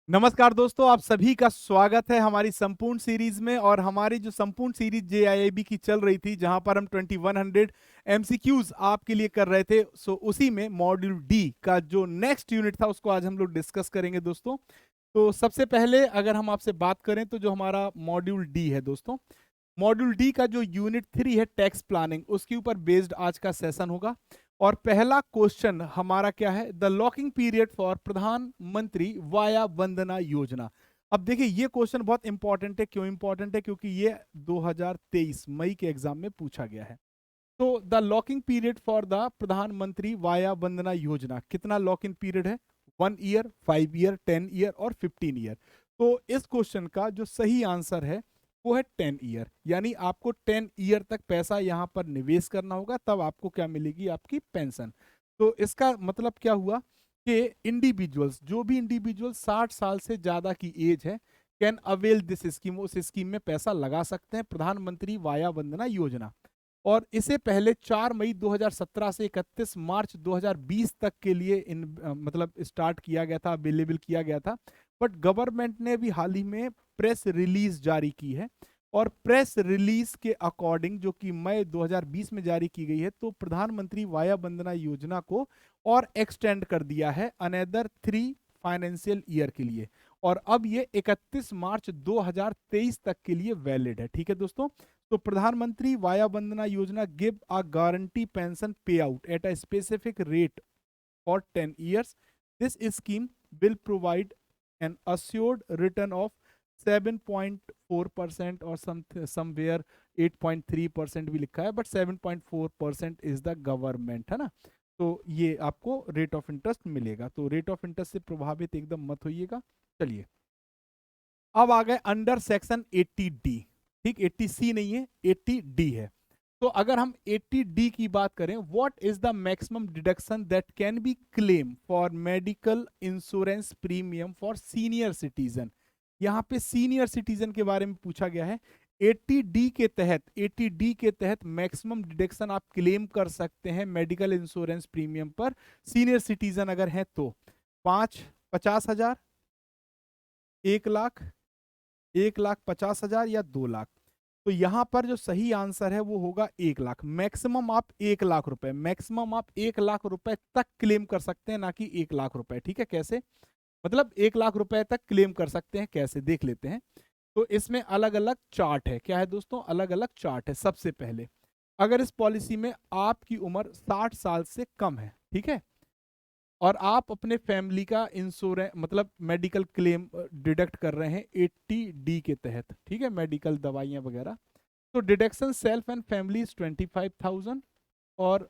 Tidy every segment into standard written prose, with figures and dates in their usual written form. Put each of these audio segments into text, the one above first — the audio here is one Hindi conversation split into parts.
नमस्कार दोस्तों, आप सभी का स्वागत है हमारी संपूर्ण सीरीज में। और हमारी जो संपूर्ण सीरीज जेआईआईबी की चल रही थी, जहां पर हम 2100 एमसीक्यूज आपके लिए कर रहे थे, सो उसी में मॉड्यूल डी का जो नेक्स्ट यूनिट था उसको आज हम लोग डिस्कस करेंगे दोस्तों। तो सबसे पहले अगर हम आपसे बात करें तो जो हमारा मॉड्यूल डी है दोस्तों, मॉड्यूल डी का जो यूनिट 3 है टैक्स प्लानिंग, उसके ऊपर बेस्ड आज का सेशन होगा। और पहला क्वेश्चन हमारा क्या है, द लॉकिंग पीरियड फॉर प्रधानमंत्री वाया वंदना योजना। अब देखिए ये क्वेश्चन बहुत इंपॉर्टेंट है। क्यों इंपॉर्टेंट है? क्योंकि ये 2023 मई के एग्जाम में पूछा गया है। तो the locking period for the प्रधानमंत्री वाया वंदना योजना, कितना लॉकिंग पीरियड है? 1 ईयर, 5 ईयर, 10 ईयर और 15 ईयर। तो इस क्वेश्चन का जो सही आंसर है वो है 10 ईयर। यानी आपको 10 ईयर तक पैसा यहाँ पर निवेश करना होगा, तब आपको क्या मिलेगी? आपकी पेंशन। तो इसका मतलब क्या हुआ कि इंडिविजुअल्स, जो भी इंडिविजुअल 60 साल से ज्यादा की एज है, कैन अवेल दिस स्कीम, उस स्कीम में पैसा लगा सकते हैं, प्रधानमंत्री वाया वंदना योजना। और इसे पहले 4 मई 2017 से 31 मार्च 2020 तक के लिए मतलब स्टार्ट किया गया था, अवेलेबल किया गया था। बट गवर्नमेंट ने भी हाल ही में प्रेस रिलीज जारी की है। और प्रेस रिलीज के अकॉर्डिंग, जो कि मई 2020 में जारी की गई है, तो प्रधानमंत्री वाया वंदना योजना को और एक्सटेंड कर दिया है अनदर 3 फाइनेंशियल ईयर के लिए। और अब ये 31 मार्च 2023 तक के लिए वैलिड है। ठीक है दोस्तों। तो प्रधानमंत्री via Vandana Yojana give a guarantee pension पे out at a specific rate for 10 years. This scheme will provide an assured return of 7.4% और समवेयर 8.3% भी लिखा है, बट 7.4% इज द गवर्नमेंट, है ना। तो ये आपको रेट ऑफ इंटरेस्ट मिलेगा। तो रेट ऑफ इंटरेस्ट से प्रभावित एकदम मत होइएगा। चलिए, अब आ गए अंडर सेक्शन 80D। ठीक, 80C नहीं है, 80D है। तो अगर हम 80D की बात करें, what is the maximum deduction that can be claim for medical insurance premium for senior citizen. यहाँ पे सीनियर सिटीजन के बारे में पूछा गया है। 80D के तहत, 80D के तहत मैक्सिमम डिडक्शन आप क्लेम कर सकते हैं मेडिकल इंश्योरेंस प्रीमियम पर, सीनियर सिटीजन अगर है तो। 50,000, 1 लाख, 1,50,000 या 2 लाख। तो यहां पर जो सही आंसर है वो होगा 1 लाख। मैक्सिमम आप 1 लाख रुपए, मैक्सिमम आप 1 लाख रुपए तक क्लेम कर सकते हैं, ना कि 1 लाख रुपए। ठीक है, कैसे? मतलब 1 लाख रुपए तक क्लेम कर सकते हैं, कैसे देख लेते हैं। तो इसमें अलग अलग चार्ट है। क्या है दोस्तों? अलग अलग चार्ट है। सबसे पहले, अगर इस पॉलिसी में आपकी उम्र 60 साल से कम है, ठीक है, और आप अपने फैमिली का इंश्योरेंस मतलब मेडिकल क्लेम डिडक्ट कर रहे हैं 80D के तहत, ठीक है, मेडिकल दवाइयाँ वगैरह, तो deduction self and family is 25,000। और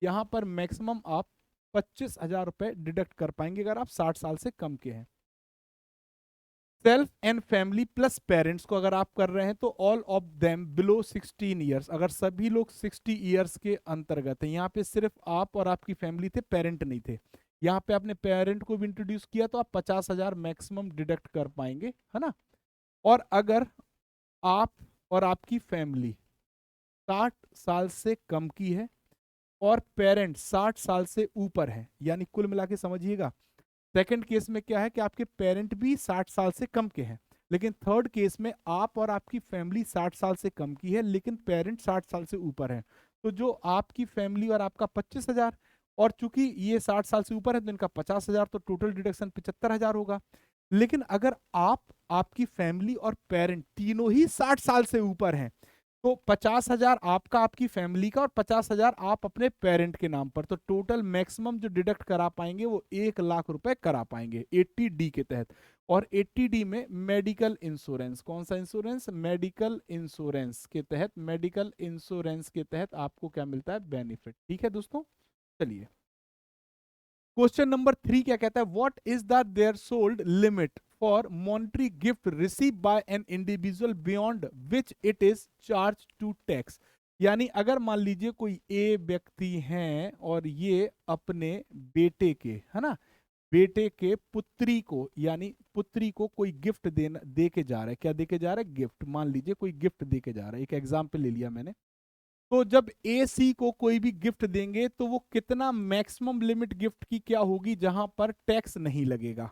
यहाँ पर मैक्सिमम आप 25,000 रुपए डिडक्ट कर पाएंगे अगर आप 60 साल से कम के हैं। Self and family plus parents को अगर आप कर रहे हैं तो all of them below 16 years, अगर सभी लोग 60 ईयर्स के अंतर्गत हैं। यहाँ पे सिर्फ आप और आपकी फैमिली थे, पेरेंट नहीं थे। यहाँ पे आपने पेरेंट को भी इंट्रोड्यूस किया तो आप 50,000 मैक्सिमम डिडक्ट कर पाएंगे, है ना। और अगर आप और आपकी फैमिली 60 साल से कम की है और पेरेंट 60 साल से ऊपर है, यानी कुल मिला के समझिएगा, सेकंड केस में क्या है कि आपके पेरेंट भी 60 साल से कम के हैं, लेकिन थर्ड केस में आप और आपकी फैमिली 60 साल से कम की है लेकिन पेरेंट 60 साल से ऊपर है। तो जो आपकी फैमिली और आपका 25,000, और चूंकि ये 60 साल से ऊपर है तो इनका 50,000, तो टोटल डिडक्शन 75,000 होगा। लेकिन अगर आप, आपकी फैमिली और पेरेंट तीनों ही 60 साल से ऊपर हैं, तो 50,000 आपका, आपकी फैमिली का, और 50,000 आप अपने पेरेंट के नाम पर, तो टोटल मैक्सिमम जो डिडक्ट करा पाएंगे वो 1 लाख रुपए करा पाएंगे 80D के तहत। और 80D में मेडिकल इंश्योरेंस, कौन सा इंश्योरेंस? मेडिकल इंश्योरेंस के तहत, मेडिकल इंश्योरेंस के तहत आपको क्या मिलता है? बेनिफिट। ठीक है दोस्तों। चलिए, क्वेश्चन नंबर 3 क्या कहता है, what is the threshold limit for monetary gift receive by an individual beyond which it is charge to tax. यानी अगर मान लीजिए कोई ए व्यक्ति हैं और ये अपने बेटे के, है ना, बेटे के पुत्री को, यानी पुत्री को कोई गिफ्ट देना, दे के जा रहा है। क्या दे के जा रहा है? गिफ्ट। मान लीजिए कोई गिफ्ट दे के जा रहा है, एक एग्जाम्पल ले लिया मैंने। तो जब ए सी को कोई भी गिफ्ट देंगे तो वो कितना मैक्सिमम लिमिट गिफ्ट की क्या होगी जहां पर टैक्स नहीं लगेगा?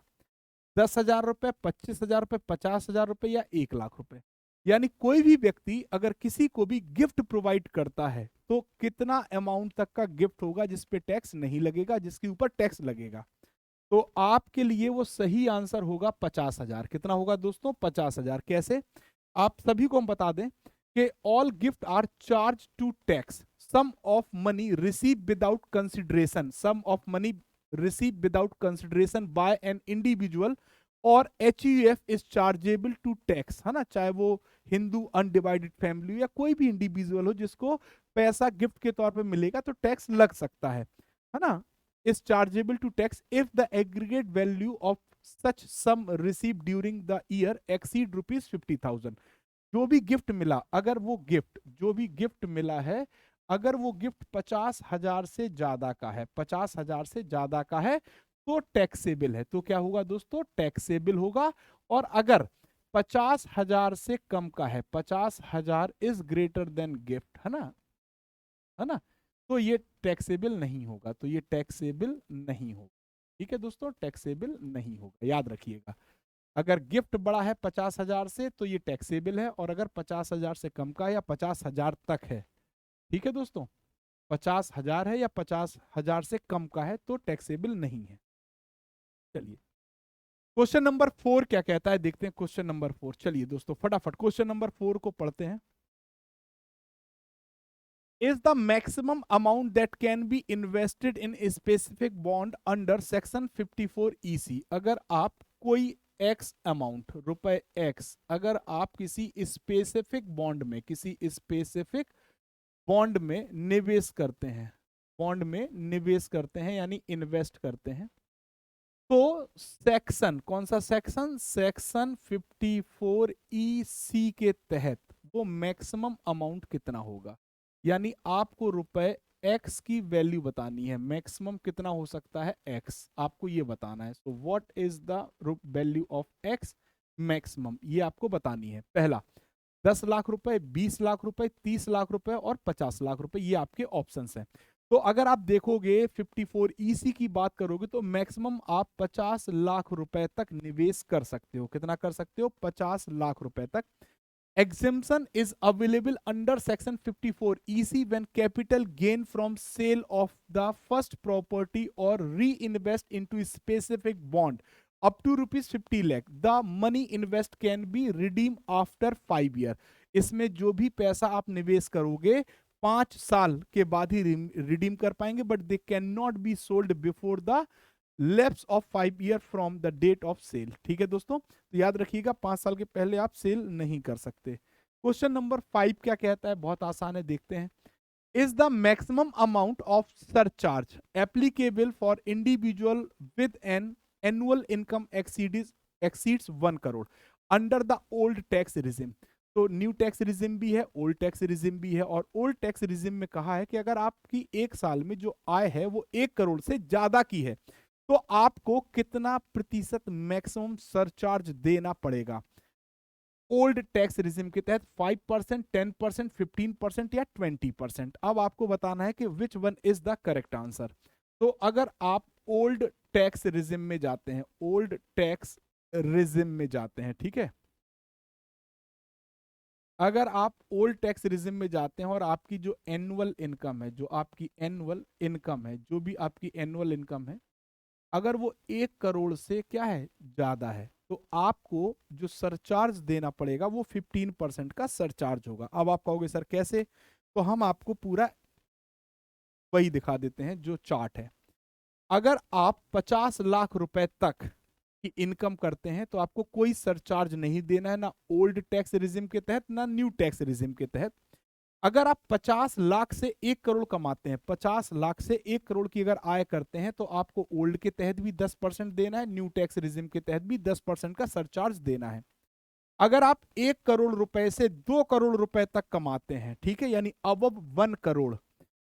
10,000 रुपए, 25,000 रुपए, 50,000 रुपए या 1 लाख रुपए। यानी कोई भी व्यक्ति अगर किसी को भी गिफ्ट प्रोवाइड करता है तो कितना अमाउंट तक का गिफ्ट होगा जिस पे टैक्स नहीं लगेगा, जिसके ऊपर टैक्स लगेगा। तो आपके लिए वो सही आंसर होगा 50,000। कितना होगा दोस्तों? 50,000। कैसे? आप सभी को हम बता दें कि all gift are charge to tax sum of money receive without consideration, sum of money receive without consideration by an individual और HUF is chargeable to tax, है ना। चाहे वो हिंदू अनडिवाइडेड फैमिली या कोई भी इंडिविजुअल हो जिसको पैसा गिफ्ट के तौर पे मिलेगा तो टैक्स लग सकता है ना। is chargeable to tax if the aggregate value of such sum received during the year exceed rupees 50,000। जो भी गिफ्ट मिला, अगर वो गिफ्ट जो भी गिफ्ट मिला है, अगर वो गिफ्ट 50,000 से ज्यादा का है, 50,000 से ज्यादा का है तो टैक्सेबल है। तो क्या होगा दोस्तों? टैक्सेबल होगा। और अगर 50,000 से कम का है, 50,000 इज ग्रेटर देन गिफ्ट, है ना, तो ये टैक्सेबल नहीं होगा। तो ये टैक्सेबल नहीं होगा। ठीक है दोस्तों, टैक्सेबल नहीं होगा, याद रखिएगा। अगर गिफ्ट बड़ा है 50,000 से तो ये टैक्सेबल है, और अगर 50,000 से कम का है या 50,000 तक है, ठीक है दोस्तों, 50,000 है या 50,000 से कम का है तो टैक्सेबल नहीं है। चलिए क्वेश्चन नंबर 4 क्या कहता है, देखते हैं क्वेश्चन नंबर 4। चलिए दोस्तों फटाफट क्वेश्चन नंबर 4 को पढ़ते हैं। is the maximum amount that can be invested in a specific bond under section 54 EC। अगर आप कोई x अमाउंट, रुपए x, अगर आप किसी स्पेसिफिक बॉन्ड में, किसी स्पेसिफिक बॉन्ड में निवेश करते हैं, बॉन्ड में निवेश करते हैं यानी इन्वेस्ट करते हैं, तो सेक्शन, कौन सा सेक्शन? सेक्शन 54 EC के तहत वो मैक्सिमम अमाउंट कितना होगा। यानी आपको रुपए x की वैल्यू बतानी है, मैक्सिमम कितना हो सकता है x, आपको ये बताना है। So what is the value of x maximum, ये आपको बतानी है। पहला 10 लाख रुपए, 20 लाख रुपए, 30 लाख रुपए और 50 लाख रुपए, ये आपके ऑप्शंस हैं। तो अगर आप देखोगे 54 EC की बात करोगे तो मैक्सिमम आप 50 लाख रुपए तक निवेश कर सकते हो। कितना कर सकते हो? 50 लाख रुपए तक। Exemption is available under section 54 EC when capital gain from sale of the first property or reinvest into specific bond up to rupees 50 lakh. The money invest can be redeemed after 5 year। इसमें जो भी पैसा आप निवेश करोगे 5 साल के बाद ही रिडीम कर पाएंगे, but they can not be sold before the lapse of 5 year from the date of sale. ठीक है दोस्तों, तो याद रखिएगा 5 साल के पहले आप सेल नहीं कर सकते। क्वेश्चन नंबर 5 क्या कहता है, बहुत आसान है, देखते हैं। Is the maximum amount of surcharge applicable for individual with an annual income exceeds 1 crore under the old tax regime. तो न्यू टैक्स रिजिम भी है, ओल्ड टैक्स रिजिम भी है, और ओल्ड टैक्स रिजिम में कहा है कि अगर आपकी एक साल में जो आय है वो 1 करोड़ से ज्यादा की है तो आपको कितना प्रतिशत मैक्सिमम सरचार्ज देना पड़ेगा। ओल्ड टैक्स रिजिम के तहत 5%, 10%, 15% या 20%। अब आपको बताना है कि which one is the correct answer. तो अगर आप ओल्ड टैक्स रिजिम में जाते हैं, ओल्ड टैक्स रिजिम में जाते हैं, ठीक है, अगर आप ओल्ड टैक्स रिजिम में जाते हैं और आपकी जो एनुअल इनकम है, जो आपकी एनुअल इनकम है, जो भी आपकी एनुअल इनकम है, अगर वो 1 करोड़ से क्या है ज्यादा है तो आपको जो सरचार्ज देना पड़ेगा वो 15% का सरचार्ज होगा। अब आप कहोगे सर कैसे, तो हम आपको पूरा वही दिखा देते हैं जो चार्ट है। अगर आप 50 लाख रुपए तक की इनकम करते हैं तो आपको कोई सरचार्ज नहीं देना है, ना ओल्ड टैक्स रिजिम के तहत ना न्यू टैक्स रिजिम के तहत। अगर आप 50 लाख से 1 करोड़ कमाते हैं, 50 लाख से 1 करोड़ की अगर आय करते हैं तो आपको ओल्ड के तहत भी 10% देना है, न्यू टैक्स रिजिम के तहत भी 10% का सरचार्ज देना है। अगर आप 1 करोड़ रुपए से 2 करोड़ रुपए तक कमाते हैं, ठीक है, यानी अबव 1 करोड़,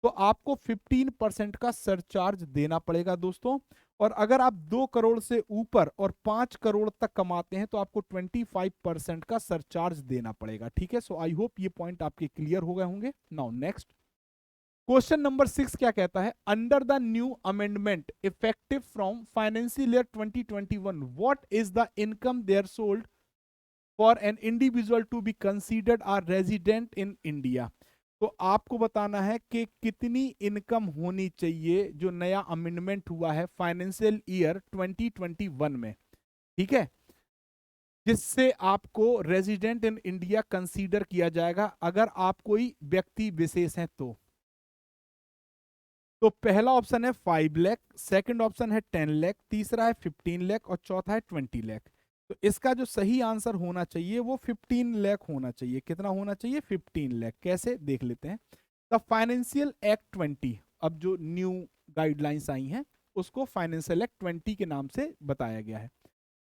तो आपको 15% का सरचार्ज देना पड़ेगा दोस्तों। और अगर आप 2 करोड़ से ऊपर और 5 करोड़ तक कमाते हैं तो आपको 25% का सरचार्ज देना पड़ेगा। ठीक है, सो आई होप ये पॉइंट आपके क्लियर हो गए होंगे। नाउ नेक्स्ट क्वेश्चन नंबर 6 क्या कहता है, under the new amendment effective from financial year 2021 what is the income threshold for an individual to be considered are resident in India. तो आपको बताना है कि कितनी इनकम होनी चाहिए जो नया अमेंडमेंट हुआ है फाइनेंशियल ईयर 2021 में, ठीक है, जिससे आपको रेजिडेंट इन इंडिया कंसीडर किया जाएगा अगर आप कोई व्यक्ति विशेष हैं तो पहला ऑप्शन है 5 लाख, सेकंड ऑप्शन है 10 लाख, तीसरा है 15 लाख और चौथा है 20 लाख। तो इसका जो सही आंसर होना चाहिए वो 15 लाख होना चाहिए। कितना होना चाहिए? 15 लाख। कैसे, देख लेते हैं। द फाइनेंशियल एक्ट 20, अब जो न्यू गाइडलाइंस आई हैं उसको फाइनेंशियल एक्ट 20 के नाम से बताया गया है।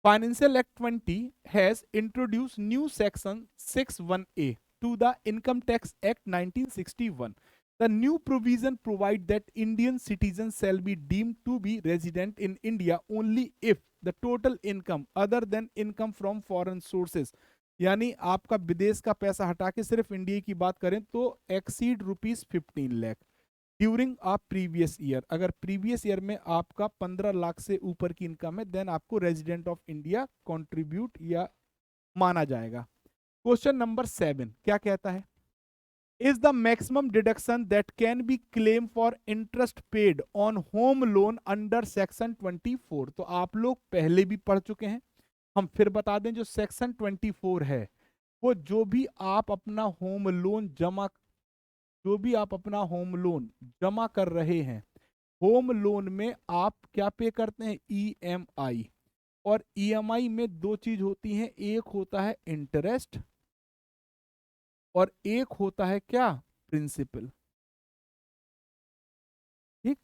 Financial act 20 has introduce new section 61A to the Income Tax Act 1961. The new provision provide that Indian citizens shall be deemed to be resident in India only if the total income other than income from foreign sources, यानी आपका विदेश का पैसा हटा के सिर्फ इंडिया की बात करें तो exceed ₹15 lakh during a previous year. अगर प्रीवियस ईयर में आपका 15 लाख से ऊपर की इनकम है देन आपको रेजिडेंट ऑफ इंडिया कंट्रीब्यूट या माना जाएगा। क्वेश्चन नंबर 7 क्या कहता है, is the maximum deduction that can be claimed for interest paid on home loan under section 24। तो आप लोग पहले भी पढ़ चुके हैं, हम फिर बता दें, जो सेक्शन 24 है वो जो भी आप अपना होम लोन जमा कर रहे हैं, होम लोन में आप क्या पे करते हैं? ईएमआई। और ईएमआई में दो चीज होती हैं, एक होता है इंटरेस्ट और एक होता है क्या? प्रिंसिपल। ठीक,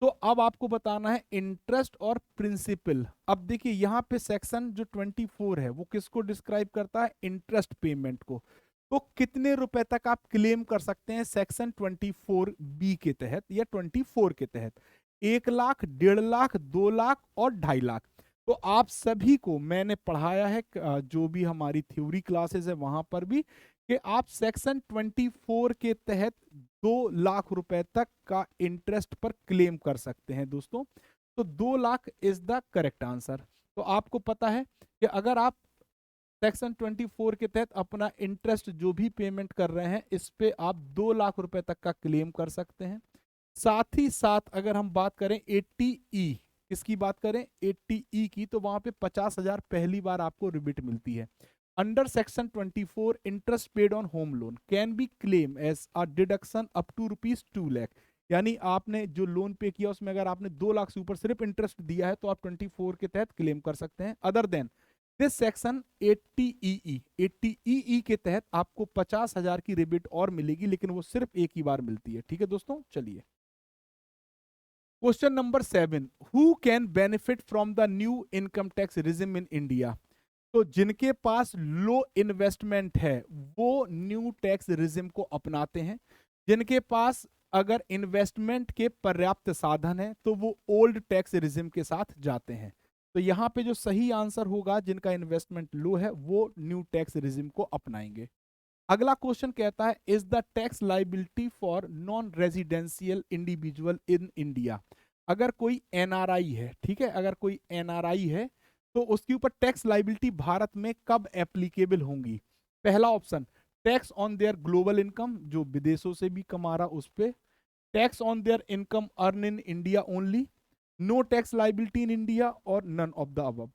तो अब आपको बताना है इंटरेस्ट और प्रिंसिपल। अब देखिए यहां पे सेक्शन जो 24 है वो किसको डिस्क्राइब करता है? इंटरेस्ट पेमेंट को। तो कितने रुपए तक आप क्लेम कर सकते हैं सेक्शन 24B के तहत या 24 के तहत? 1 लाख, 1.5 लाख, 2 लाख और 2.5 लाख। तो आप सभी को मैंने पढ़ाया है, जो भी हमारी थ्योरी क्लासेस है वहां पर भी, कि आप सेक्शन 24 के तहत 2 लाख रुपए तक का इंटरेस्ट पर क्लेम कर सकते हैं दोस्तों। तो 2 lakh is the correct answer. तो आपको पता है कि अगर आप सेक्शन 24 के तहत अपना इंटरेस्ट जो भी पेमेंट कर रहे हैं इस पे आप 2 लाख रुपए तक का क्लेम कर सकते हैं। साथ ही साथ अगर हम बात करें 80E, किसकी बात करें? 80E की, तो वहां पे 50,000 पहली बार आपको रिबिट मिलती है। Under section 24 interest paid on home loan can be claim as a deduction up to ₹2 lakh. यानी आपने जो लोन पे किया उसमें अगर आपने 2 लाख से ऊपर सिर्फ इंटरेस्ट दिया है तो आप 24 के तहत क्लेम कर सकते हैं। Other than this section 80EE के तहत आपको 50,000 की रिबिट और मिलेगी, लेकिन वो सिर्फ एक ही बार मिलती है। ठीक है दोस्तों, चलिए question number 7, who can benefit from the new income tax regime in India. तो जिनके पास लो इन्वेस्टमेंट है वो न्यू टैक्स रिजिम को अपनाते हैं। जिनके पास अगर इन्वेस्टमेंट के पर्याप्त साधन है तो वो ओल्ड टैक्स रिजिम के साथ जाते हैं। तो यहां पे जो सही आंसर होगा, जिनका इन्वेस्टमेंट लो है वो न्यू टैक्स रिजिम को अपनाएंगे। अगला क्वेश्चन कहता है, is the tax liability for non residential individual in India. अगर कोई एनआरआई है, ठीक है, अगर कोई एनआरआई है तो उसके ऊपर टैक्स लाइबिलिटी भारत में कब एप्लीकेबल होंगी? पहला option, tax on their global income, जो विदेशों से भी कमा रहा उस पे। Tax on their income earn in India only, no tax liability in India, और नन ऑफ द अबव।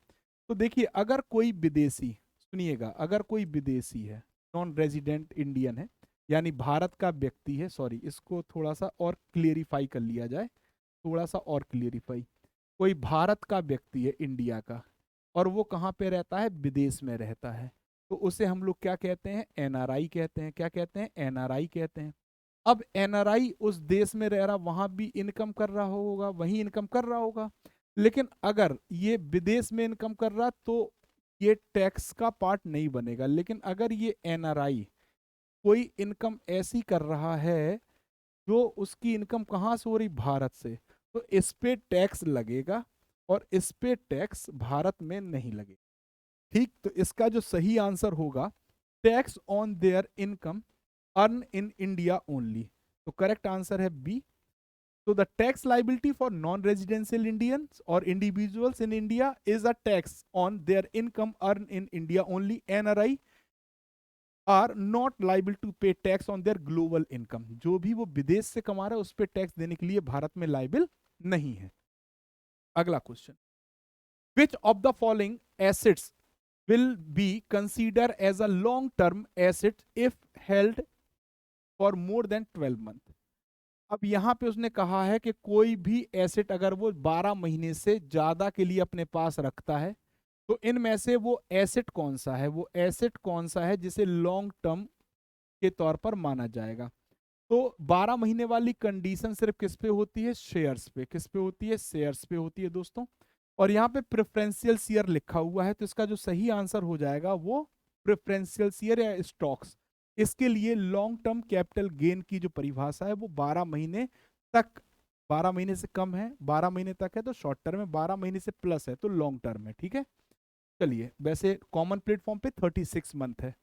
तो देखिए अगर कोई विदेशी, सुनिएगा, अगर कोई विदेशी है, नॉन रेजिडेंट इंडियन है, यानी भारत का व्यक्ति है, सॉरी इसको थोड़ा सा और क्लियरिफाई कर लिया जाए, थोड़ा सा और क्लियरिफाई। कोई भारत का व्यक्ति है इंडिया का और वो कहाँ पे रहता है? विदेश में रहता है, तो उसे हम लोग क्या कहते हैं? एनआरआई कहते हैं। क्या कहते हैं? एनआरआई कहते हैं। अब एनआरआई उस देश में रह रहा, वहां भी इनकम कर रहा होगा, वहीं इनकम कर रहा होगा, लेकिन अगर ये विदेश में इनकम कर रहा तो ये टैक्स का पार्ट नहीं बनेगा। लेकिन अगर ये एनआरआई कोई इनकम ऐसी कर रहा है जो उसकी इनकम कहाँ से हो रही? भारत से, तो इस पे टैक्स लगेगा और इस पे टैक्स भारत में नहीं लगेगा। ठीक, तो इसका जो सही आंसर होगा, tax on their income earn in India only. तो करेक्ट आंसर है B. So the tax liability for non-residential Indians or individuals in India is a tax on their income earned in India only. NRI are not liable to pay tax on their global income. जो भी वो विदेश से कमा रहा है उस पर टैक्स देने के लिए भारत में लाइबल नहीं है। अगला question, which of the following assets will be considered as a long term asset if held for more than 12 months? अब यहां पे उसने कहा है कि कोई भी एसेट अगर वो 12 महीने से ज्यादा के लिए अपने पास रखता है तो इनमें से वो एसेट कौन सा है, वो एसेट कौन सा है जिसे लॉन्ग टर्म के तौर पर माना जाएगा। तो 12 महीने वाली कंडीशन सिर्फ किस पे होती है, शेयर्स पे। किस पे होती है, शेयर्स पे होती है दोस्तों। और यहाँ पे प्रेफरेंशियल शेयर लिखा हुआ है तो इसका जो सही आंसर हो जाएगा वो प्रेफरेंशियल शेयर या स्टॉक्स। इसके लिए लॉन्ग टर्म कैपिटल गेन की जो परिभाषा है वो 12 महीने तक, 12 महीने से कम है, 12 महीने तक है तो शॉर्ट टर्म है, 12 महीने से प्लस है तो लॉन्ग टर्म है। ठीक है, चलिए वैसे कॉमन प्लेटफॉर्म पे 36 मंथ है,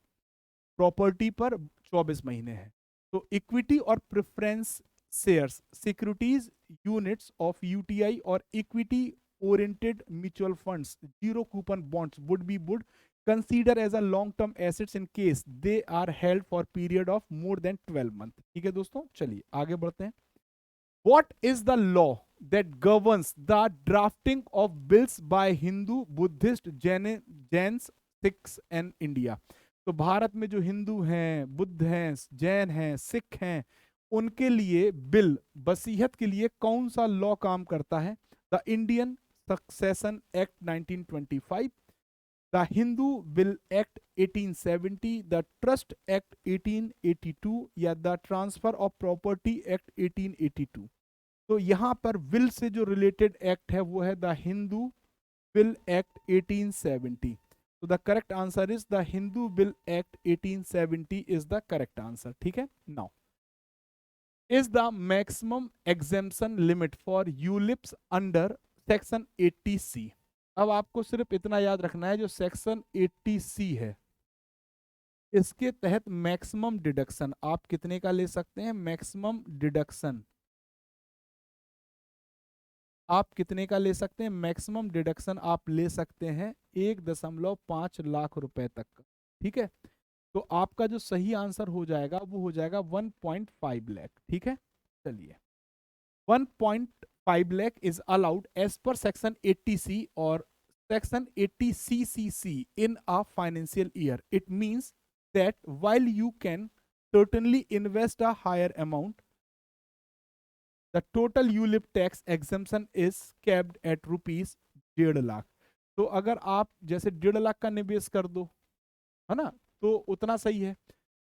प्रॉपर्टी पर 24 महीने है। तो इक्विटी और preference shares, securities units of UTI और equity oriented mutual funds, zero coupon bonds would consider as a long term assets in case they are held for period of more than 12 months। ठीक है दोस्तों, चलिए आगे बढ़ते हैं। What is the law that governs the drafting of bills by Hindu, Buddhist, Jains, Sikhs and India? तो भारत में जो हिंदू हैं, बुद्ध हैं, जैन हैं, सिख हैं, उनके लिए बिल, वसीयत के लिए कौन सा लॉ काम करता है? The Indian succession act 1925, the Hindu Bill Act 1870, the Trust Act 1882 या the Transfer of Property Act 1882। तो यहां पर विल से जो रिलेटेड एक्ट है वो है द हिंदू बिल एक्ट 1870। तो the correct answer is the Hindu bill act 1870 is the correct answer. ठीक है, now is the maximum exemption limit for ULIPs under section 80C। अब आपको सिर्फ इतना याद रखना है, जो सेक्शन 80C है इसके तहत मैक्सिमम डिडक्शन आप कितने का ले सकते हैं? मैक्सिमम डिडक्शन आप कितने का ले सकते हैं? मैक्सिमम डिडक्शन आप ले सकते हैं 1.5 लाख रुपए तक का। ठीक है, तो आपका जो सही आंसर हो जाएगा वो हो जाएगा 1.5 लाख। ठीक है, चलिए 1.5 lakh is allowed as per section 80C or section 80CCC in a financial year. It means that while you can certainly invest a higher amount, the total ULIP tax exemption is capped at rupees 1.5 lakh. तो अगर आप जैसे 1.5 लाख का निवेश कर दो, है ना, तो उतना सही है।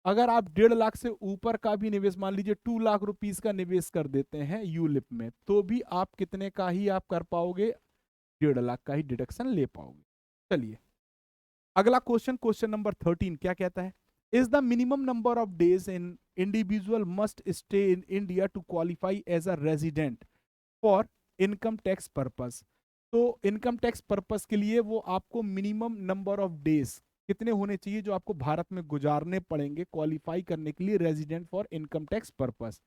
अगर आप 1.5 लाख से ऊपर का भी निवेश, मान लीजिए 2 लाख रुपीस का निवेश कर देते हैं यूलिप में, तो भी आप कितने का ही आप कर पाओगे? 1.5 लाख का ही डिडक्शन ले पाओगे। चलिए अगला क्वेश्चन, क्वेश्चन नंबर 13 क्या कहता है? Is the minimum number of days in individual must stay in India to qualify as a resident for income tax purpose. तो इनकम टैक्स पर्पस के लिए वो आपको मिनिमम नंबर ऑफ डेज कितने होने चाहिए जो आपको भारत में गुजारने पड़ेंगे क्वालिफाई करने के लिए resident for income tax purpose.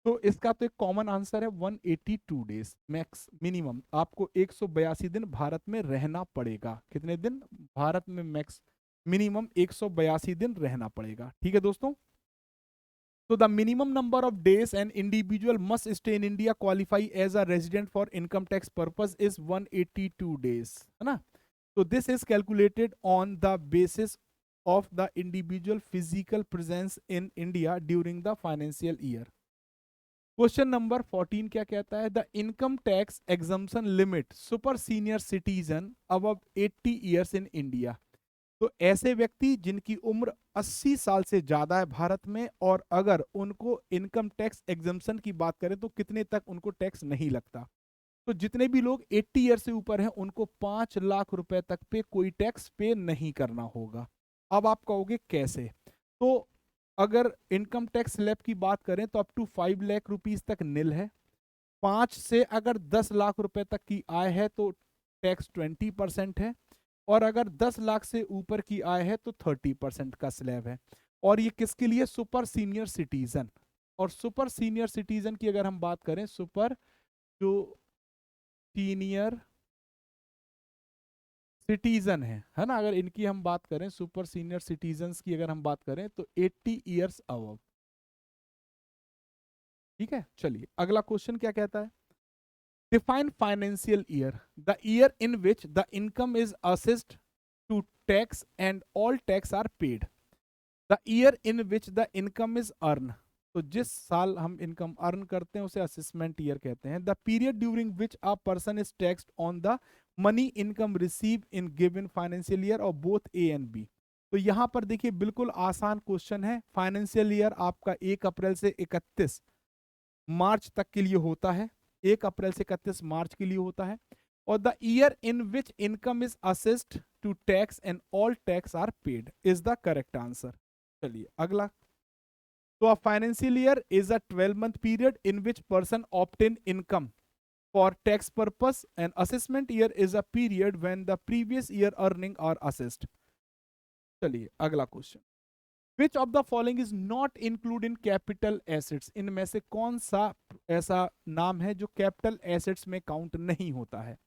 तो इसका तो एक कॉमन आंसर है 182 डेज मैक्स मिनिमम। आपको 182 दिन भारत में रहना पड़ेगा। कितने दिन भारत में? मैक्स मिनिमम 182 दिन रहना पड़ेगा। ठीक है दोस्तों, तो the minimum number of days an individual must stay in India qualify as a resident for income tax purpose is 182 days, है ना। So this is calculated on the basis of the individual physical presence in India during the financial year। Question number 14 क्या कहता है? The income tax exemption limit super senior citizen above 80 years in India. तो ऐसे व्यक्ति जिनकी उम्र 80 साल से ज्यादा है भारत में, और अगर उनको इनकम टैक्स एग्जम्पशन की बात करें तो कितने तक उनको टैक्स नहीं लगता। तो जितने भी लोग 80 ईयर से ऊपर हैं उनको 5 लाख रुपए तक पे कोई टैक्स पे नहीं करना होगा। अब आप कहोगे कैसे? तो अगर इनकम टैक्स स्लैब की बात करें तो अप टू 5 लाख रुपीस तक निल है। 5 से अगर 10 लाख रुपए तक की आय है तो टैक्स 20% है, और अगर 10 लाख से ऊपर की आय है तो 30% का स्लैब है। और ये किसके लिए? Super senior citizen. और सुपर सीनियर सिटीजन की अगर हम बात करें, सुपर जो सीनियर सिटीजन है ना, अगर इनकी हम बात करें, सुपर सीनियर सिटीजन्स की अगर हम बात करें तो 80 ईयर्स अबव। ठीक है, चलिए अगला क्वेश्चन क्या कहता है, define financial year, the year in which the income is assessed to tax and all tax are paid. The year in which the income is earn, तो जिस साल हम इनकम अर्न करते हैं उसे असेसमेंट ईयर कहते हैं। The period during which a person is taxed on the money income receive in given financial year और बोथ ए एंड बी। तो यहां पर देखिए बिल्कुल आसान क्वेश्चन है। फाइनेंशियल ईयर आपका 1 अप्रैल से 31 मार्च तक के लिए होता है, 1 अप्रैल से 31 मार्च के लिए होता है। और the year in which income is assessed to tax and all tax are paid is the correct answer. चलिए अगला, तो a financial year is a 12-month period in which person obtain income for tax purpose and assessment year is a period when the previous year earning are assessed. चलिए अगला question, which of the following is not include in capital assets, इनमें से कौन सा ऐसा नाम है जो कैपिटल एसेट्स में काउंट नहीं होता है।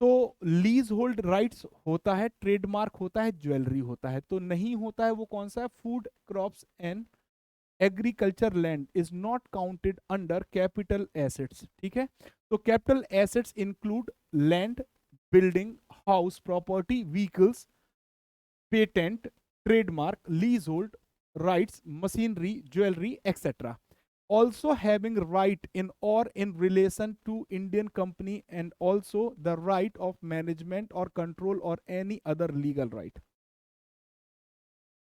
तो लीज होल्ड राइट्स होता है, ट्रेडमार्क होता है, ज्वेलरी होता है। तो नहीं होता है वो कौन सा है, food crops and agriculture land is not counted under capital assets. ठीक है, तो capital assets include land, building, house, property, vehicles, patent, trademark, lease hold rights, machinery, jewellery etcetera. Also having right in or in relation to Indian company and also the right of management or control or any other legal right.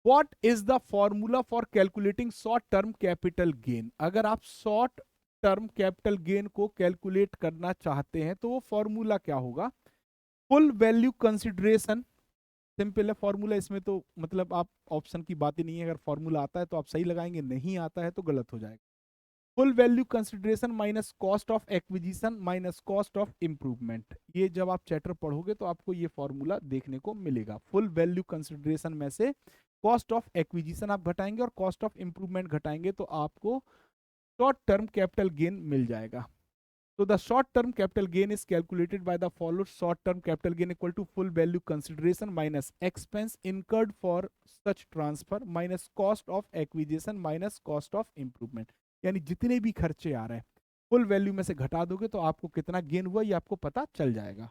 What is the formula for calculating short term capital gain? अगर आप short term capital gain को कैलकुलेट करना चाहते हैं तो वो फॉर्मूला क्या होगा, फुल वैल्यू कंसिडरेशन। सिंपल है फॉर्मूला, इसमें तो मतलब आप ऑप्शन की बात ही नहीं है, अगर फॉर्मूला आता है तो आप सही लगाएंगे, नहीं आता है तो गलत हो जाएगा। Full value consideration minus cost of acquisition minus cost of improvement, ये जब आप चैप्टर पढ़ोगे तो आपको ये फॉर्मूला देखने को मिलेगा। फुल वैल्यू कंसिडरेशन में से कॉस्ट ऑफ एक्विजिशन आप घटाएंगे और कॉस्ट ऑफ इंप्रूवमेंट घटाएंगे तो आपको शॉर्ट टर्म कैपिटल गेन मिल जाएगा। तो the short term capital gain is calculated by the follow, short term capital gain equal to full value consideration minus expense incurred for such transfer minus cost of acquisition minus cost of improvement. यानी जितने भी खर्चे आ रहे हैं फुल वैल्यू में से घटा दोगे तो आपको कितना गेन हुआ ये आपको पता चल जाएगा।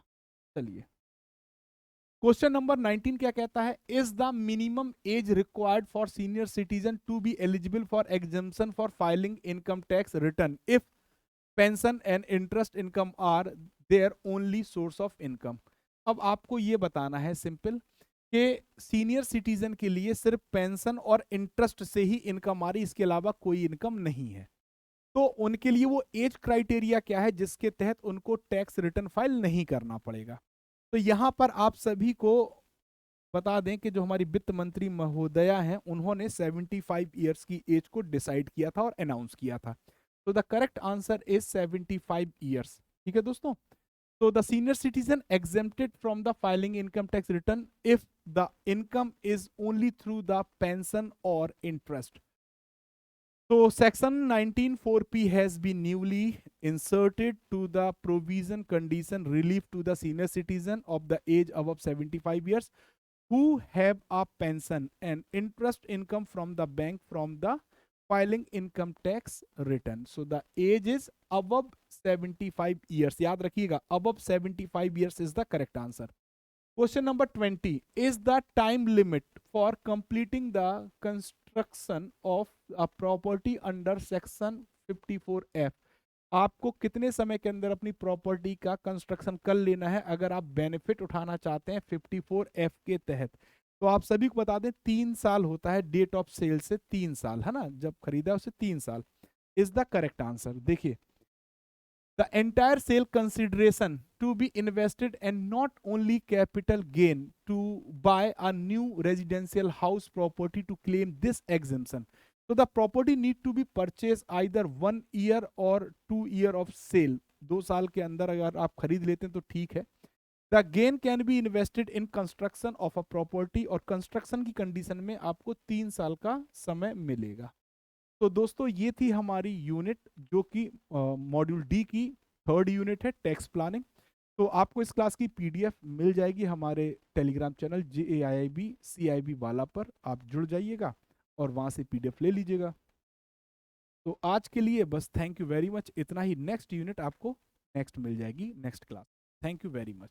चलिए क्वेश्चन नंबर 19 क्या कहता है, is the minimum age required for senior citizen to be eligible for exemption for filing income tax return if pension and interest income are their only source of income. अब आपको ये बताना है सिंपल कि सीनियर सिटीजन के लिए सिर्फ पेंशन और इंटरेस्ट से ही इनकम आ रही, इसके अलावा कोई इनकम नहीं है। तो उनके लिए वो एज क्राइटेरिया क्या है जिसके तहत उनको टैक्स रिटर्न फाइल नहीं करना पड़ेगा। तो यहां पर आप सभी को बता दें कि जो हमारी वित्त मंत्री महोदया हैं उन्होंने 75 ईयर्स की एज को डिसाइड किया था और अनाउंस किया था। तो the correct answer is 75 years. ठीक है दोस्तों, so the senior citizen exempted from the filing income tax return if the income is only through the pension or interest. So section 19(4)(p) has been newly inserted to the provision condition relief to the senior citizen of the age above 75 years who have a pension and interest income from the bank from the filing income tax return. So the age is above 75 years. याद रखिएगा above 75 years is the correct answer. Question number 20 is the time limit for completing the construction of a property under section 54F. आपको कितने समय के अंदर अपनी प्रॉपर्टी का कंस्ट्रक्शन कर लेना है अगर आप बेनिफिट उठाना चाहते हैं 54F के तहत। तो आप सभी को बता दें 3 साल होता है, डेट ऑफ सेल से 3 साल है ना, जब खरीदा उसे 3 साल इज द करेक्ट आंसर। देखिए the entire sale consideration to be invested and not only capital gain to buy a new residential house property to claim this exemption. तो the property need to be purchase either 1 year और 2 ईयर ऑफ सेल, 2 साल के अंदर अगर आप खरीद लेते हैं तो ठीक है। The gain can be invested in construction of a property, और कंस्ट्रक्शन की कंडीशन में आपको 3 साल का समय मिलेगा। तो दोस्तों ये थी हमारी यूनिट जो कि मॉड्यूल डी की थर्ड यूनिट है, टैक्स प्लानिंग। तो आपको इस क्लास की पीडीएफ मिल जाएगी हमारे टेलीग्राम चैनल JAIIB वाला पर, आप जुड़ जाइएगा और वहाँ से पीडीएफ ले लीजिएगा। तो आज के लिए बस थैंक यू वेरी मच, इतना ही। नेक्स्ट यूनिट आपको नेक्स्ट मिल जाएगी next class. Thank you very much.